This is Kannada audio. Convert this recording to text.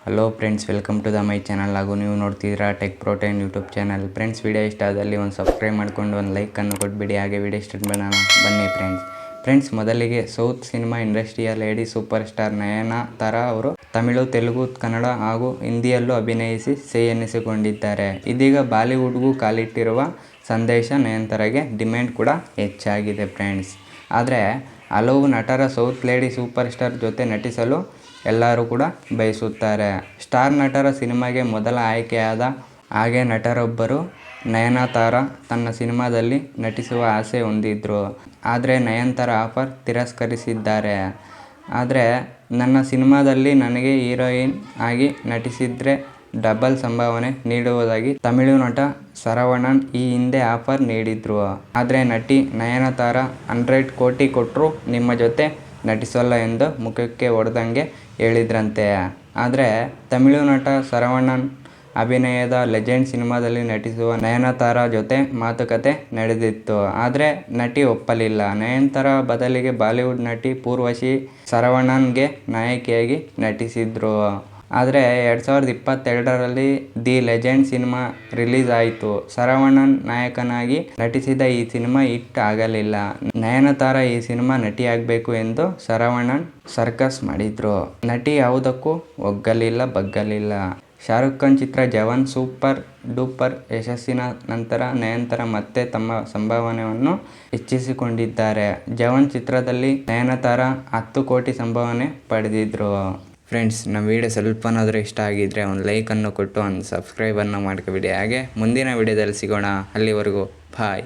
Hello friends, welcome to the my channel. ಹಾಗೂ ನೀವು ನೋಡ್ತಿದ್ದೀರಾ tech protein YouTube channel. Friends, video ಇಷ್ಟ ಆದಲ್ಲಿ ಒಂದು ಸಬ್ಸ್ಕ್ರೈಬ್ ಮಾಡಿಕೊಂಡು ಒಂದು ಲೈಕನ್ನು ಕೊಟ್ಬಿಡಿ. ಹಾಗೆ ವಿಡಿಯೋ ಸ್ಟಾರ್ಟ್ ಮಾಡೋಣ ಬನ್ನಿ ಫ್ರೆಂಡ್ಸ್. ಮೊದಲಿಗೆ ಸೌತ್ ಸಿನಿಮಾ ಇಂಡಸ್ಟ್ರಿಯ ಲೇಡಿ ಸೂಪರ್ ಸ್ಟಾರ್ ನಯನತಾರಾ ಅವರು ತಮಿಳು, ತೆಲುಗು, ಕನ್ನಡ ಹಾಗೂ ಹಿಂದಿಯಲ್ಲೂ ಅಭಿನಯಿಸಿ ಸೈ ಎನ್ನಿಸಿಕೊಂಡಿದ್ದಾರೆ. ಇದೀಗ ಬಾಲಿವುಡ್ಗೂ ಕಾಲಿಟ್ಟಿರುವ ಸಂದೇಶ ನಯನತಾರಾಗೆ ಡಿಮ್ಯಾಂಡ್ ಕೂಡ ಹೆಚ್ಚಾಗಿದೆ ಫ್ರೆಂಡ್ಸ್. ಆದರೆ ಹಲವು ನಟರ ಸೌತ್ ಲೇಡಿ ಸೂಪರ್ ಸ್ಟಾರ್ ಜೊತೆ ನಟಿಸಲು ಎಲ್ಲರೂ ಕೂಡ ಬಯಸುತ್ತಾರೆ. ಸ್ಟಾರ್ ನಟರ ಸಿನಿಮಾಗೆ ಮೊದಲ ಆಯ್ಕೆಯಾದ ಹಾಗೆ ನಟರೊಬ್ಬರು ನಯನತಾರಾ ತನ್ನ ಸಿನಿಮಾದಲ್ಲಿ ನಟಿಸುವ ಆಸೆ ಹೊಂದಿದ್ರು. ಆದರೆ ನಯನತಾರಾ ಆಫರ್ ತಿರಸ್ಕರಿಸಿದ್ದಾರೆ. ಆದರೆ ನನ್ನ ಸಿನಿಮಾದಲ್ಲಿ ನನಗೆ ಹೀರೋಯಿನ್ ಆಗಿ ನಟಿಸಿದ್ರೆ ಡಬಲ್ ಸಂಭಾವನೆ ನೀಡುವುದಾಗಿ ತಮಿಳು ನಟ ಶರವಣನ್ ಈ ಹಿಂದೆ ಆಫರ್ ನೀಡಿದ್ರು. ಆದರೆ ನಟಿ ನಯನತಾರಾ 100 ಕೋಟಿ ಕೊಟ್ಟರೂ ನಿಮ್ಮ ಜೊತೆ ನಟಿಸೋಲ್ಲ ಎಂದು ಮುಖಕ್ಕೆ ಹೊಡೆದಂಗೆ ಹೇಳಿದ್ರಂತೆ. ಆದರೆ ತಮಿಳು ನಟ ಶರವಣನ್ ಅಭಿನಯದ ಲೆಜೆಂಡ್ ಸಿನಿಮಾದಲ್ಲಿ ನಟಿಸುವ ನಯನತಾರಾ ಜೊತೆ ಮಾತುಕತೆ ನಡೆದಿತ್ತು. ಆದರೆ ನಟಿ ಒಪ್ಪಲಿಲ್ಲ. ನಯನತಾರಾ ಬದಲಿಗೆ ಬಾಲಿವುಡ್ ನಟಿ ಊರ್ವಶಿ ಶರವಣನ್ಗೆ ನಾಯಕಿಯಾಗಿ ನಟಿಸಿದ್ರು. ಆದರೆ 2022ರಲ್ಲಿ ದಿ ಲೆಜೆಂಡ್ ಸಿನಿಮಾ ರಿಲೀಸ್ ಆಯಿತು. ಶರವಣನ್ ನಾಯಕನಾಗಿ ನಟಿಸಿದ ಈ ಸಿನಿಮಾ ಹಿಟ್ ಆಗಲಿಲ್ಲ. ನಯನತಾರಾ ಈ ಸಿನಿಮಾ ನಟಿಯಾಗಬೇಕು ಎಂದು ಶರವಣನ್ ಸರ್ಕಸ್ ಮಾಡಿದ್ರು. ನಟಿ ಯಾವುದಕ್ಕೂ ಒಗ್ಗಲಿಲ್ಲ, ಬಗ್ಗಲಿಲ್ಲ. ಶಾರುಖ್ ಖಾನ್ ಚಿತ್ರ ಜವಾನ್ ಸೂಪರ್ ಡೂಪರ್ ಯಶಸ್ಸಿನ ನಂತರ ನಯನತಾರಾ ಮತ್ತೆ ತಮ್ಮ ಸಂಭಾವನೆಯನ್ನು ಹೆಚ್ಚಿಸಿಕೊಂಡಿದ್ದಾರೆ. ಜವಾನ್ ಚಿತ್ರದಲ್ಲಿ ನಯನತಾರಾ 10 ಕೋಟಿ ಸಂಭಾವನೆ ಪಡೆದಿದ್ರು. ಫ್ರೆಂಡ್ಸ್, ನಮ್ಮ ವಿಡಿಯೋ ಸ್ವಲ್ಪನಾದರೂ ಇಷ್ಟ ಆಗಿದ್ರೆ ಒಂದು ಲೈಕನ್ನು ಕೊಟ್ಟು ಒಂದು ಸಬ್ಸ್ಕ್ರೈಬನ್ನು ಮಾಡ್ಕೊಬಿಡಿ. ಹಾಗೆ ಮುಂದಿನ ವಿಡಿಯೋದಲ್ಲಿ ಸಿಗೋಣ. ಅಲ್ಲಿವರೆಗೂ ಬಾಯ್.